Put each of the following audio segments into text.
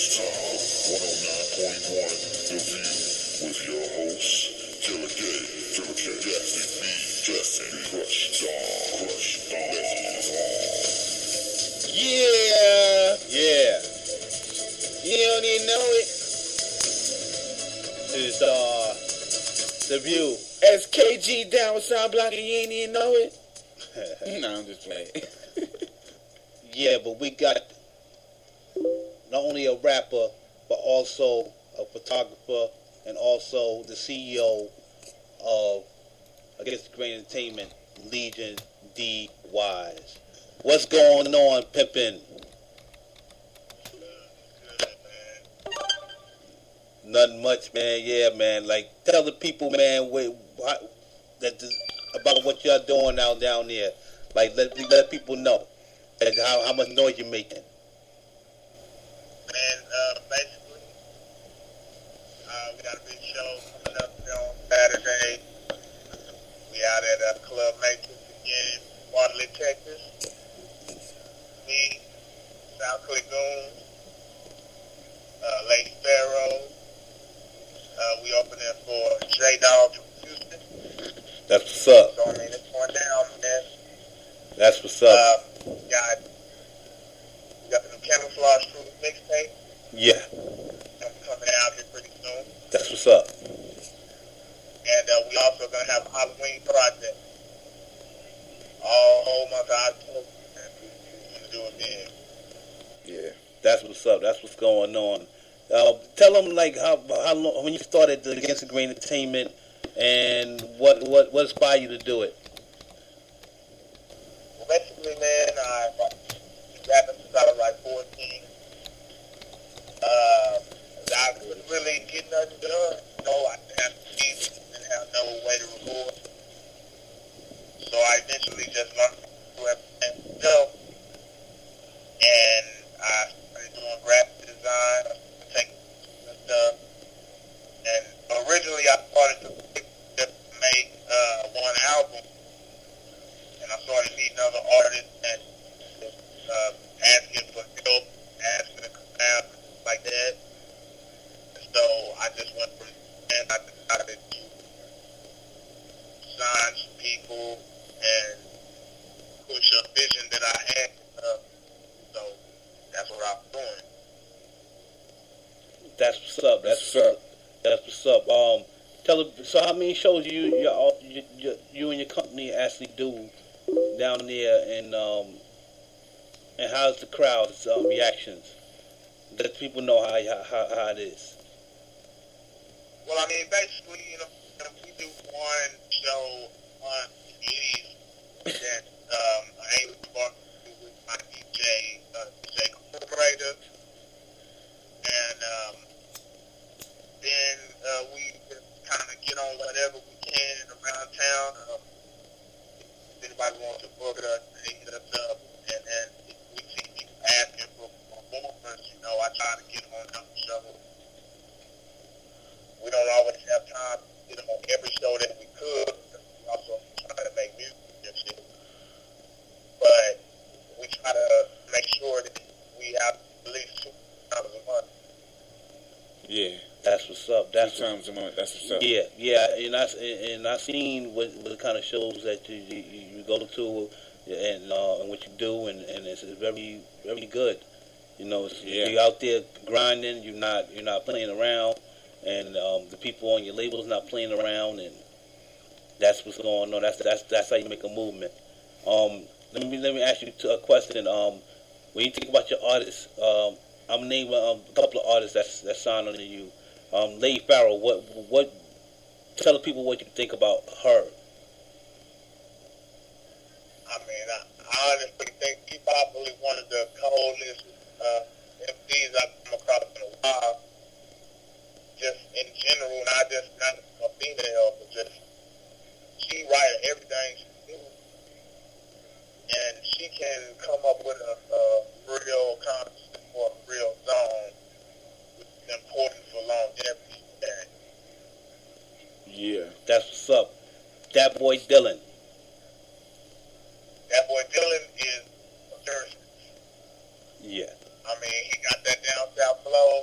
It's time. 109.1 The View with your host, Killer K, Justin, Crush Dawn. Yeah. You don't even know it. It's The View. SKG down with Sound Block and you ain't even know it. No, I'm just playing. Yeah, but we got not only a rapper, but also a photographer and also the CEO of Against the Grain Entertainment, Legion D. Wise. What's going on, Pimpin'? Nothing much, man. Yeah, man. Like, tell the people, man, about what y'all doing down there. Like, let people know how much noise you're making. And basically, we got a big show coming up on Saturday. We out at Club Matrix again, Waterloo, Texas. Me, South Lagoon, Lady Sparrow. We opening for J-Dog from Houston. That's what's up. So, I mean, it's going down, man. That's what's up. We got the new Camouflage Crew mixtape. Yeah. Coming out here pretty soon. That's what's up. And we also going to have a Halloween project. All whole month of October. We're going to do it then. Yeah. That's what's up. That's what's going on. Tell them, like, how long, when you started the Against the Grain Entertainment, and what inspired you to do it? Well, basically, man, I've been rapping since I was like 14. I couldn't really get nothing done. I didn't have to teach, didn't have no way to record. So I eventually just learned to do everything myself. And I started doing graphic design, taking and stuff. And originally I started to make one album. And I started meeting other artists and asking for help, asking to come out, like that. So I just went from and I decided to sign some people and push a vision that I had. So that's what I'm doing. That's what's up. That's what's up. So how many shows you and your company actually do down there, and how's the crowd's reactions? Let people know how it is. Well, I mean, basically, we do one show on Ease that I aim to do with my DJ, Corporator. And then we just kind of get on whatever we can around town. If anybody wants to book us, they hit us up. And then if we see people asking for performers, I try to get them on every show. We don't always have time to get them on every show that we could. We also try to make music and shit. But we try to make sure that we have at least 2 times a month. Yeah, that's what's up. 2 times a month. That's what's up. Yeah, and I seen what kind of shows that you go to, and what you do, and it's very, very good. You're out there grinding. You're not playing around, and the people on your label's not playing around, and that's what's going on. That's how you make a movement. Let me ask you a question. When you think about your artists, I'm gonna name a couple of artists that's signed under you. Lady Farrell, what? Tell the people what you think about her. I mean, I honestly think she's probably one of the coldest MCs I've come across in a while. Just in general, not a female, but just she writes everything she do, and she can come up with a real concept for a real song, which is important for longevity. Yeah, that's what's up. That boy Dylan. That boy Dylan is a nurse. Yeah. I mean, he got that down south flow.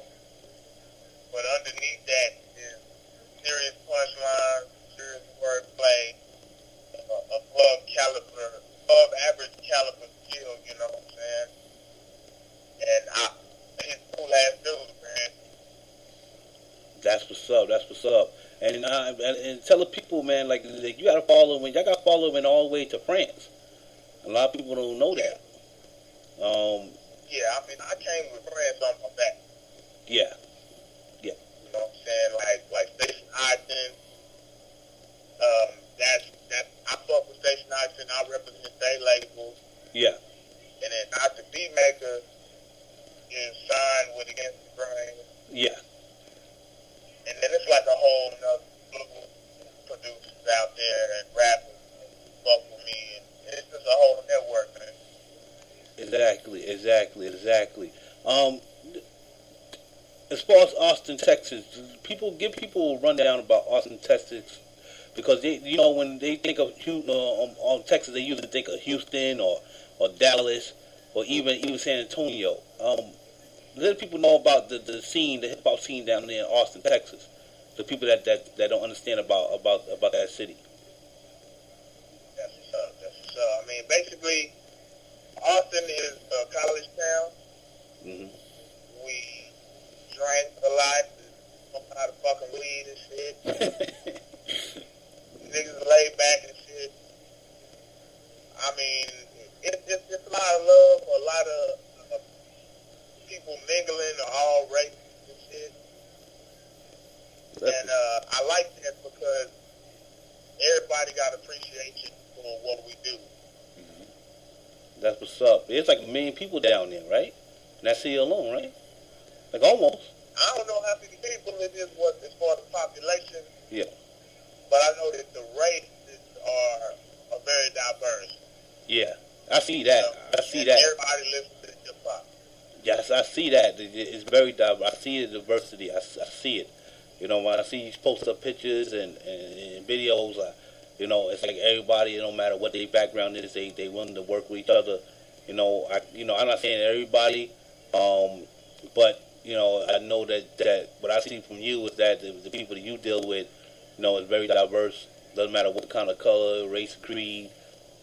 and tell the people, man, like you gotta follow him. Y'all gotta follow him all the way to France. A lot of people don't know that. Yeah, I mean, I came with friends on my back. Yeah. You know what I'm saying? Like Station Hudson. That's I fuck with Station Hudson. I represent their label. Yeah. And then Dr. B Maker is signed with Against the Grain. Yeah. And then it's like a whole nother group of producers out there and rappers and fuck with me. And it's just a whole network, man. Exactly. As far as Austin, Texas, give people a rundown about Austin, Texas, because they, when they think of on Texas, they usually think of Houston or Dallas or even San Antonio. Let people know about the scene, the hip hop scene down there in Austin, Texas. The people that don't understand about that city. That's what's up. I mean, basically, Austin is a college town. Mm-hmm. We drank a lot, smoke a lot of fucking weed and shit. Niggas lay back and shit. I mean, it's a lot of love, a lot of people mingling, all races and shit. And I like that because everybody got appreciation for what we do. That's what's up. It's like 1 million people down there, right? And that city alone, right? Like almost. I don't know how many people it is as far as the population. Yeah. But I know that the races are very diverse. Yeah. I see that. Everybody listens to hip hop. Yes, I see that. It's very diverse. I see the diversity. I see it. When I see you post up pictures and videos, it's like everybody, no matter what their background is, they willing to work with each other. I'm not saying everybody, but I know that what I see from you is that the people that you deal with, is very diverse. Doesn't matter what kind of color, race, creed,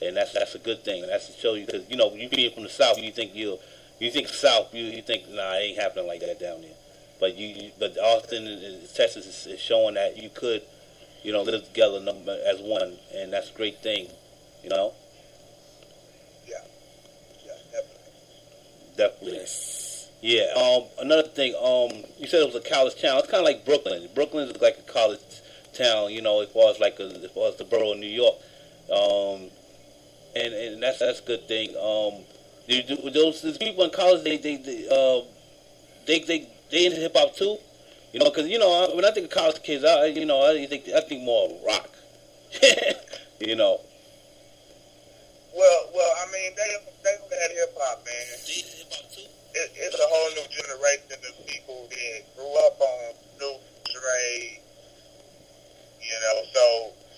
and that's a good thing. And that's to show you, because you being from the South, you think South, you think it ain't happening like that down there. But Austin, Texas is showing that you could, live together as one, and that's a great thing, Yeah, definitely. Yes. Yeah. Another thing. You said it was a college town. It's kind of like Brooklyn. Brooklyn is like a college town. As far as the borough of New York. And that's a good thing. Those people in college, they into hip hop too. Because when I think of college kids, I think more of rock. Well, I mean, they had hip hop, man. Hip hop too. It's a whole new generation of people that grew up on Snoop, Dre,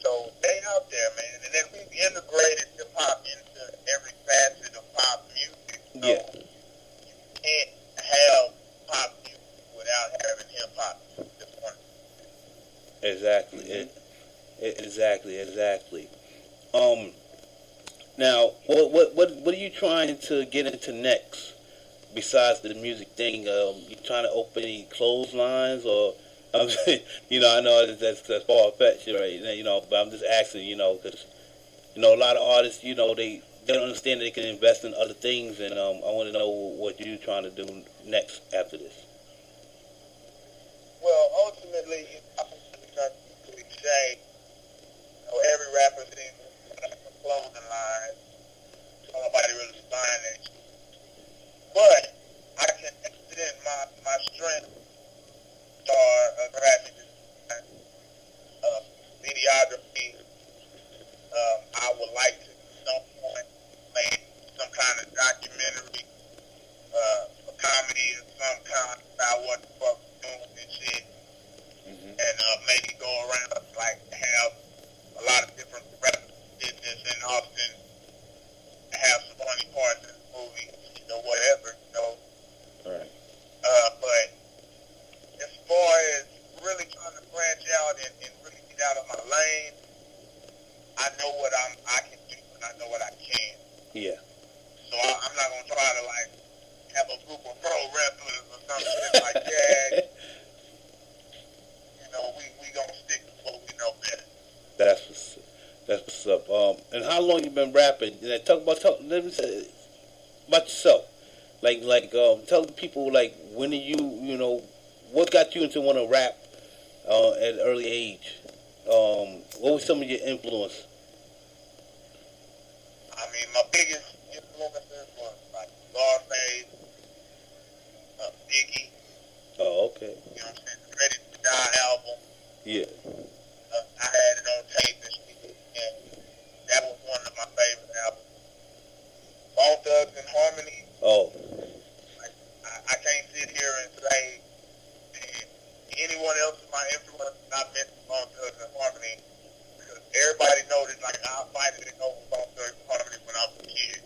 so they out there, man. And then we've integrated hip hop into every facet of pop music. So Yeah. you can't have pop music without having hip hop. Exactly. Exactly. Now, what are you trying to get into next? Besides the music thing, you trying to open any clotheslines or, I know that's far fetched, right? But I'm just asking, because, a lot of artists, they don't understand that they can invest in other things, and I want to know what you're trying to do next after this. Well, ultimately, I'm not cliche. Every rapper thinks a clothing line. Nobody really buying it. But I can extend my strength or graphic design, videography. I would like to at some point make some kind of documentary, a comedy of some kind about what the fuck we're doing and shit. And maybe go around, like have a lot of different rappers that's in Austin, have some funny parts in the movie, whatever, Right. But as far as really trying to branch out and really get out of my lane, I know what I can do and I know what I can. Yeah. So I'm not gonna try to have a group of pro wrestlers or some shit like that. We gonna stick to what we no better. That's what's up. And how long you been rapping? And let me say about yourself. Tell the people like when are you what got you into want to rap at an early age? What was some of your influence? I mean, my biggest influences was like Scarface, Biggie. Oh, okay. You know what I'm saying? The Ready to Die album. Yeah. I had it on tape and shit, and that was one of my favorite albums. Bone Thugs and Harmony. Oh. I can't sit here and say anyone else is my influence. Not mention Bone Thugs and Harmony because everybody knows that like I fight it over Bone Thugs and Harmony when I was a kid.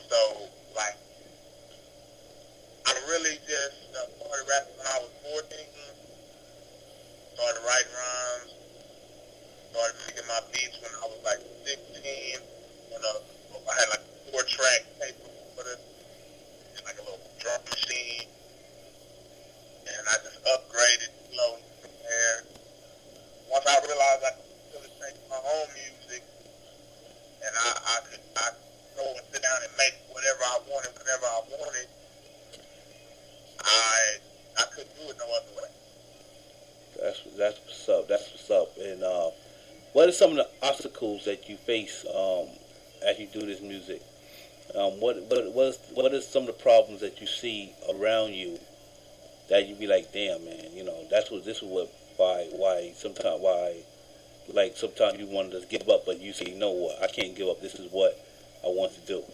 So like I really just started rapping when I was 14. Started writing rhymes. Started making my beats when I was like 16. I had like a 4-track tape recorder and like a little drum machine. And I just upgraded slowly from there. Once I realized I could really make my own music and I could go and sit down and make whatever I wanted, whenever I wanted, I couldn't do it no other way. That's what's up. That's what's up. And what are some of the obstacles that you face as you do this music? What are some of the problems that you see around you that you be like, damn, man, why sometimes you want to just give up, but you say, you know what, I can't give up. This is what I want to do.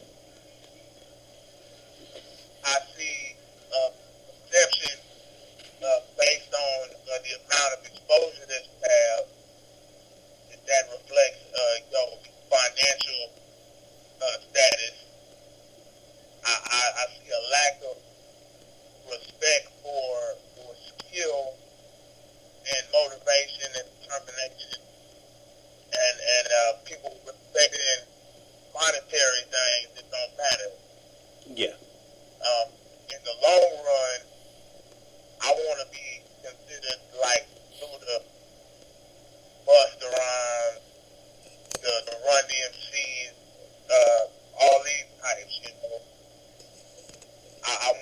I see perception based on the amount of exposure that you have that reflects your financial status. I see a lack of respect for skill and motivation and determination and people respecting monetary things that don't matter. Yeah. In the long run, I want to be considered like Luda, Busta Rhymes, the Run DMCs, all these types, I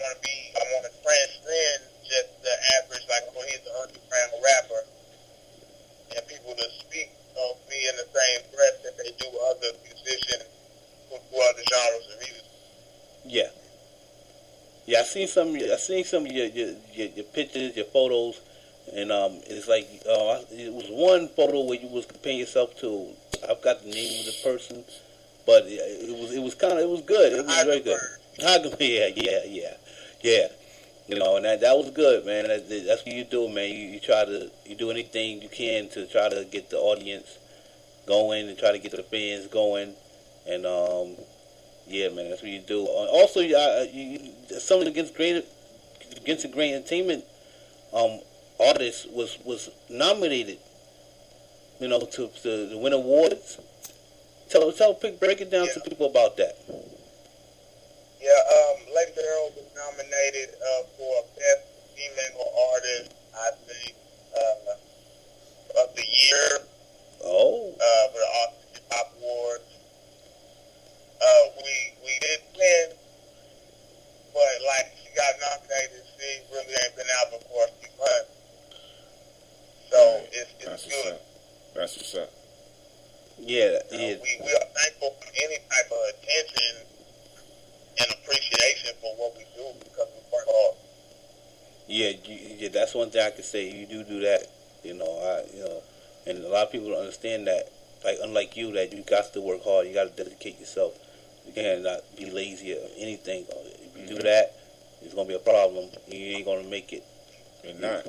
want to transcend just the average, like, oh, he's an underground rapper, and people to speak of me in the same breath that they do other musicians who do other genres of music. Yeah. Yeah, I seen some of your pictures, your photos, and it's like it was one photo where you was comparing yourself to. I've got the name of the person, but it was good. It was very good. Yeah. And that was good, man. That's what you do, man. You do anything you can to try to get the audience going and try to get the fans going, and yeah, man, that's what you do. Also, something against the Great Entertainment artist was nominated, to win awards. Break it down to people about that. Yeah, Lady Earl was nominated for Best Female Artist, I think, of the year. Oh. For the Austin Hip Hop Awards. We didn't win, but like she got nominated, she really ain't been out before a few months. So it's good. That's what's up. Yeah. We are thankful for any type of attention and appreciation for what we do because we work hard. Yeah, that's one thing I can say. You do that, and a lot of people don't understand that. Like, unlike you, that you got to work hard. You got to dedicate yourself. You can't not be lazy or anything. If you do that, it's gonna be a problem. You ain't gonna make it. You're not.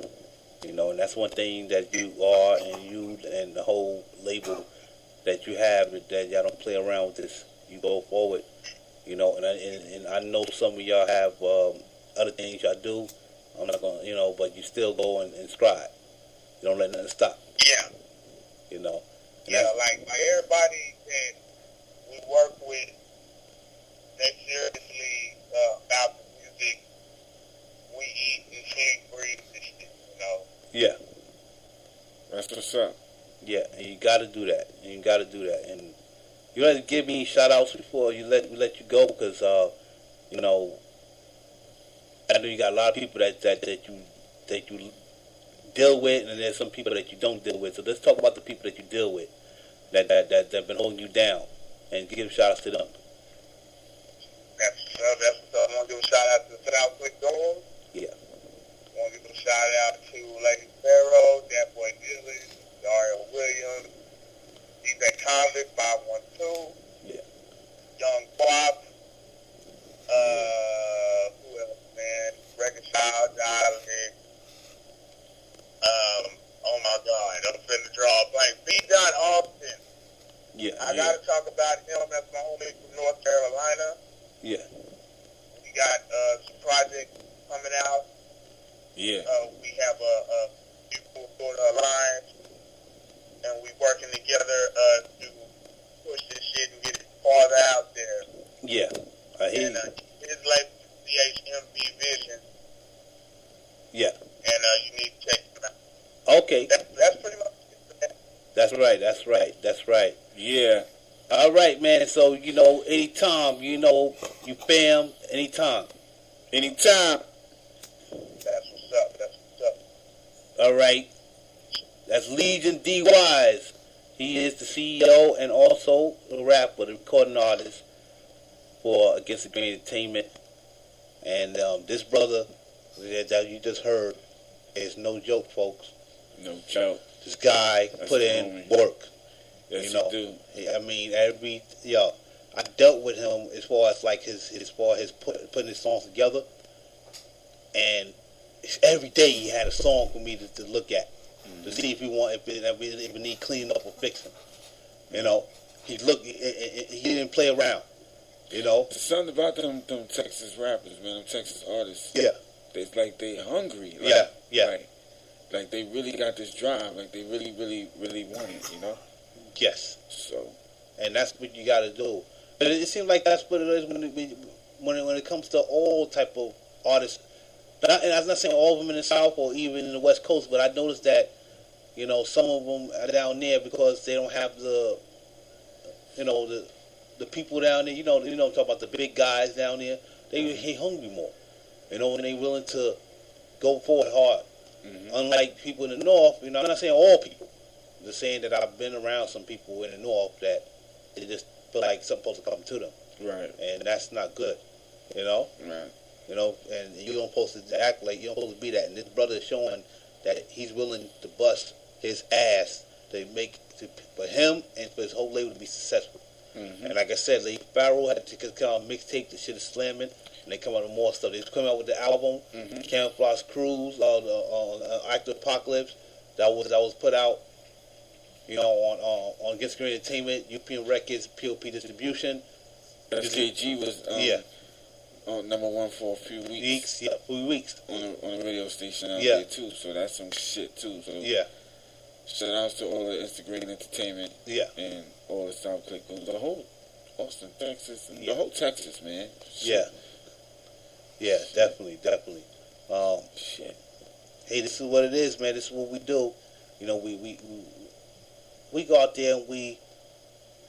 And that's one thing that you are, and you and the whole label that you have, that y'all don't play around with this. You go forward. And I know some of y'all have other things y'all do. I'm not gonna, but you still go and strive. You don't let nothing stop. Yeah. Like everybody that we work with, they seriously about the music. We eat and sleep, breathe this shit, Yeah. got to do that. You got to do that. And you got to give me shout outs before we let you go because you know, I know you got a lot of people that you deal with, and there's some people that you don't deal with. So let's talk about the people that you deal with that have been holding you down, and give shout outs to them. That's I want to give a shout out to Southwick Doors. Yeah. I want to give a shout out to Lady Pharaoh, that boy Dilly, Dario Williams, DJ Convict 512. Yeah. Young Quap. Who else, man? Reconcile, Dialect. Oh my God, I'm finna draw a blank. B. John Austin. Yeah. I gotta talk about him. That's my homie from North Carolina. Yeah. We got some projects coming out. Yeah. We have a mutual sort of alliance, and we working together to push this shit and get it farther out there. Yeah. I hear And you. his label, CHMB Vision. Yeah. And you need to check it out. Okay. That's pretty much it. That's right. Yeah. All right, man. So, you know, anytime, you know, you fam, anytime. Anytime. That's what's up. All right. That's Legion D. Wise. He is the CEO and also a rapper, the recording artist for Against the Grain Entertainment. And this brother that you just heard is no joke, folks. No joke. This guy That's put the in homie. work. Yes, You know. you do. I mean, I dealt with him as far as like his putting his songs together, and every day he had a song for me to look at to see if it need cleaning up or fixing. You know, he didn't play around. You know, There's something about them Texas rappers, man, them Texas artists. yeah, It's like they hungry. Like, yeah. Like they really got this drive. Like they really want it, you know? Yes, So, and that's what you got to do. But it seems like that's what it is when it comes to all type of artists. And I'm not saying all of them in the South or even in the West Coast, but I noticed that, you know, some of them are down there because they don't have the people down there. You know, I'm talking about the big guys down there. They hungry more, you know, and they willing to go for it hard. mm-hmm. Unlike people in the North, you know, I'm not saying all people. I'm just saying that I've been around some people in the North that they just feel like something's supposed to come to them, Right. and that's not good, you know. Right. You know, and you don't supposed to act like you don't supposed to be that. And this brother is showing that he's willing to bust his ass for him and for his whole label to be successful. Mm-hmm. And like I said, Lee Farrell had to come out mixtape. The shit is slamming, and they come out with more stuff. They come out with the album, Mm-hmm. Camouflage Cruise, Active Apocalypse, that was put out, you know, on Against Green Entertainment, European Records, POP Distribution. SKG was Yeah. on #1 for a few weeks. Few weeks. On the radio station out Yeah. there too. So that's some shit too. So Yeah, shout outs to all the Instagram Entertainment yeah, and all the South Click, the whole Austin, Texas, and Yeah. the whole Texas, man. yeah, yeah, definitely. Shit. Hey, this is what it is, man. This is what we do. You know, we go out there and we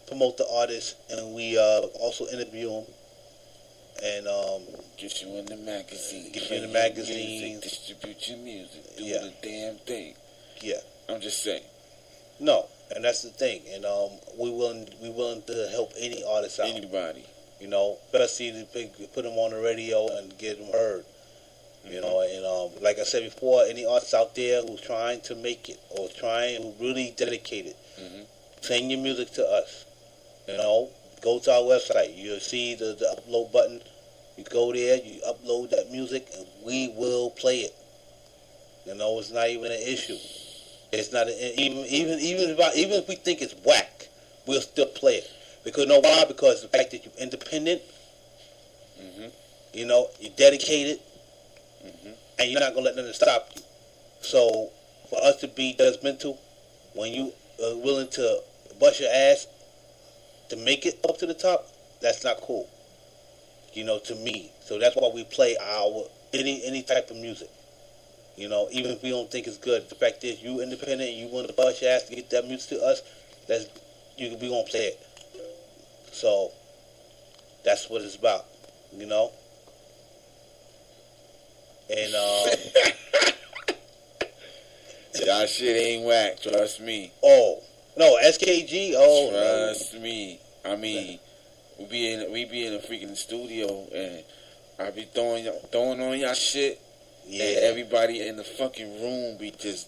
promote the artists, and we also interview them, and Get you in the magazine. Get you in the play your magazines. music, distribute your music. Do Yeah. the damn thing. yeah, I'm just saying. no, and that's the thing. And we willing to help any artist out. Anybody. You know, especially to put them on the radio and get them heard. You know, and like I said before, any artists out there who's trying to make it or who really dedicated, Mm-hmm. send your music to us. You know, go to our website. You'll see the upload button. You go there, you upload that music, and we will play it. You know, it's not even an issue. It's not even if we think it's whack, we'll still play it. Because you know why? Because the fact that you're independent, Mm-hmm. you know, you're dedicated, Mm-hmm. and you're not gonna let nothing stop you. So for us to be judgmental when you are willing to bust your ass to make it up to the top, that's not cool. You know, to me. So that's why we play our any type of music. You know, even if we don't think it's good, the fact is you independent and you want to bust your ass to get that music to us, we gonna play it. So that's what it's about, you know. And y'all shit ain't whack. Trust me. oh no, SKG. Oh Trust me. I mean, we be in a freaking studio and I be throwing on y'all shit. yeah, And everybody in the fucking room be just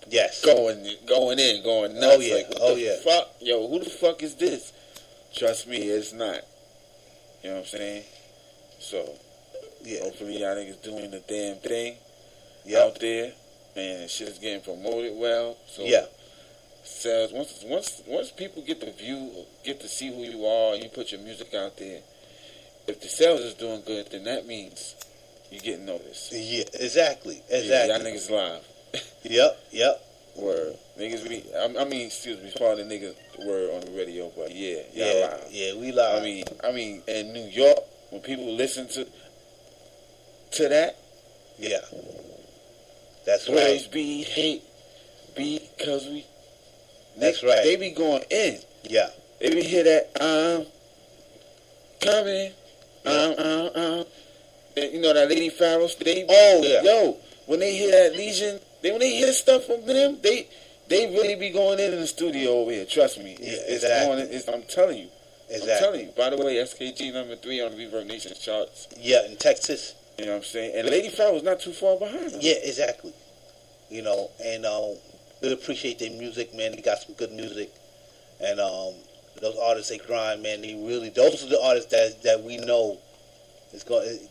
yes, going in, going nuts. Oh, yeah. Like, what Oh, the yeah. fuck? Yo, who the fuck is this? Trust me, it's not. You know what I'm saying? So, yeah, hopefully y'all niggas doing the damn thing yeah, out there. And shit is getting promoted well. So, yeah, sales, once people get the view, get to see who you are, and you put your music out there, if the sales is doing good, then that means you getting noticed. yeah, exactly. Yeah, y'all niggas live. Yep. Word. Niggas be, I mean, excuse me, part of the niggas word on the radio, but yeah, y'all live. Yeah, we live. I mean, in New York, when people listen to that, yeah, that's boys right. be hate, because we. That's right. They be going in. Yeah, They be hear that coming, And, you know that Lady Pharaoh. Oh, yeah. Yo, when they hear that Legion, when they hear stuff from them, they really be going in the studio over here. Trust me. It's exactly. I'm telling you. Exactly. I'm telling you. By the way, SKG #3 on the Reverb Nation charts. Yeah, in Texas. You know what I'm saying? And Lady Pharaoh's not too far behind her. Yeah, exactly. You know, and we appreciate their music, man. They got some good music, and those artists they grind, man. Those are the artists that we know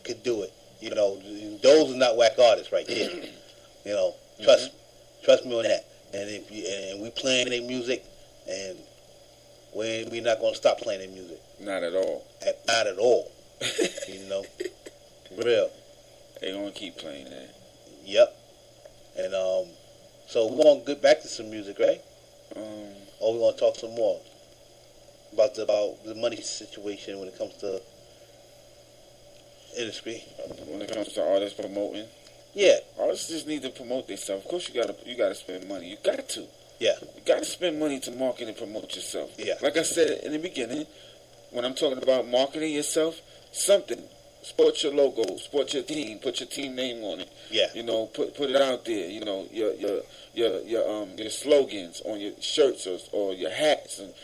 could do it. You know, those are not whack artists right there. You know, trust me on that. And we playing their music, and we're not gonna stop playing their music. Not at all. Not at all. You know, real. They gonna keep playing that. Yep. And so we're gonna get back to some music, right? Or we're gonna talk some more about the money situation when it comes to industry. When it comes to artists promoting. Yeah. Artists just need to promote themselves. Of course, you gotta spend money. You got to. Yeah. You gotta spend money to market and promote yourself. Yeah. Like I said in the beginning, when I'm talking about marketing yourself, something. Sport your logo, sport your team, put your team name on it. Yeah. You know, put it out there. You know, your slogans on your shirts or your hats and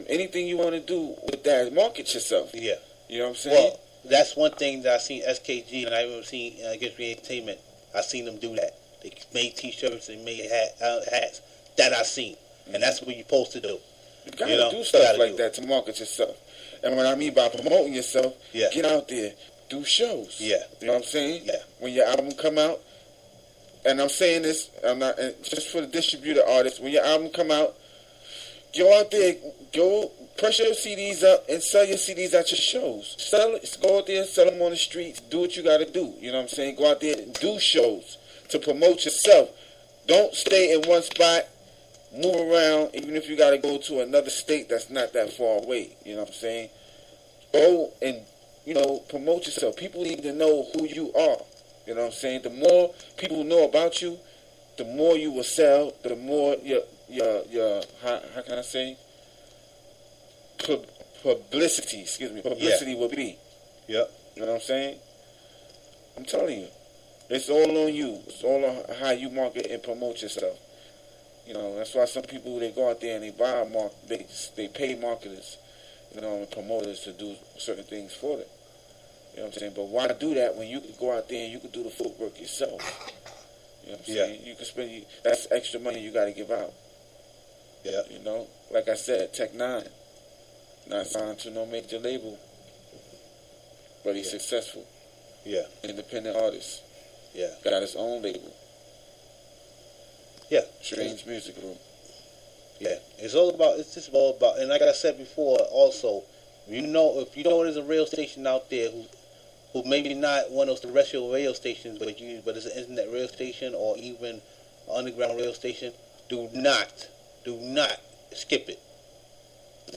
anything you want to do with that. Market yourself. Yeah. You know what I'm saying? Well, that's one thing that I seen SKG and I even seen Against Me Entertainment. I seen them do that. They made T-shirts and made hats that I seen, and that's what you're supposed to do. You gotta do stuff like that to market yourself. And what I mean by promoting yourself, get out there, do shows. Yeah. You know what I'm saying? Yeah. When your album come out, and I'm saying this, I'm not just for the distributor artists. When your album come out, go out there, go press your CDs up and sell your CDs at your shows. Go out there, sell them on the streets. Do what you got to do. You know what I'm saying? Go out there and do shows to promote yourself. Don't stay in one spot. Move around, even if you got to go to another state that's not that far away. You know what I'm saying? Go and, promote yourself. People need to know who you are. You know what I'm saying? The more people know about you, the more you will sell, the more your how can I say? Publicity will be. Yep. You know what I'm saying? I'm telling you. It's all on you. It's all on how you market and promote yourself. You know, that's why some people, they go out there and they pay marketers, and promoters to do certain things for them. You know what I'm saying? But why do that when you could go out there and you could do the footwork yourself? You know what I'm saying? You can spend, that's extra money you got to give out. Yeah. You know, like I said, Tech 9, not signed to no major label, but he's successful. Yeah. Independent artist. Yeah. Got his own label. Yeah. Strange Music Group. Yeah. It's just all about, and like I said before, also, if you know there's a radio station out there who maybe not one of those terrestrial radio stations, but it's an internet radio station or even an underground radio station, do not skip it.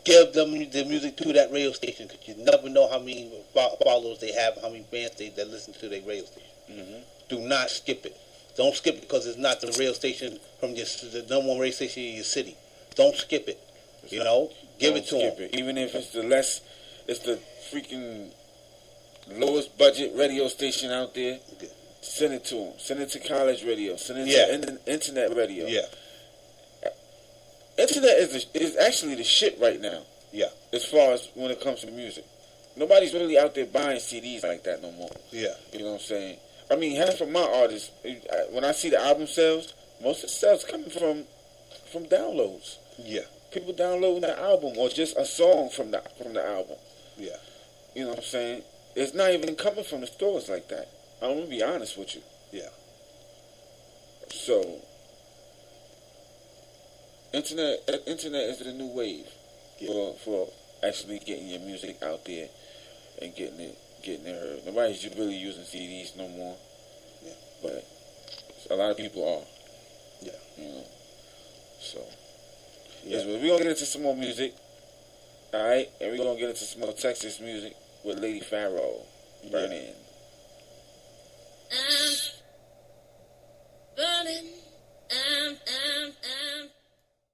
Give them the music to that radio station, because you never know how many followers they have, how many fans that listen to their radio station. Mm-hmm. Do not skip it. Don't skip it because it's not the radio station from the number one radio station in your city. Don't skip it. You know, give it to them. Even if it's it's the freaking lowest budget radio station out there. Okay. Send it to them. Send it to college radio. Send it to internet radio. Yeah. Internet is actually the shit right now. Yeah. As far as when it comes to music. Nobody's really out there buying CDs like that no more. Yeah. You know what I'm saying? I mean, half of my artists, when I see the album sales, most of the sales coming from downloads. Yeah. People downloading the album or just a song from the album. Yeah. You know what I'm saying? It's not even coming from the stores like that. I'm gonna be honest with you. Yeah. So, internet is the new wave for actually getting your music out there and getting it heard. Nobody's really using CDs no more. Yeah. But a lot of people are. Yeah. You know. So. Yeah. We're gonna get into some more music. Alright? And we're gonna get into some more Texas music with Lady Pharaoh. Burn in. I'm burning. I'm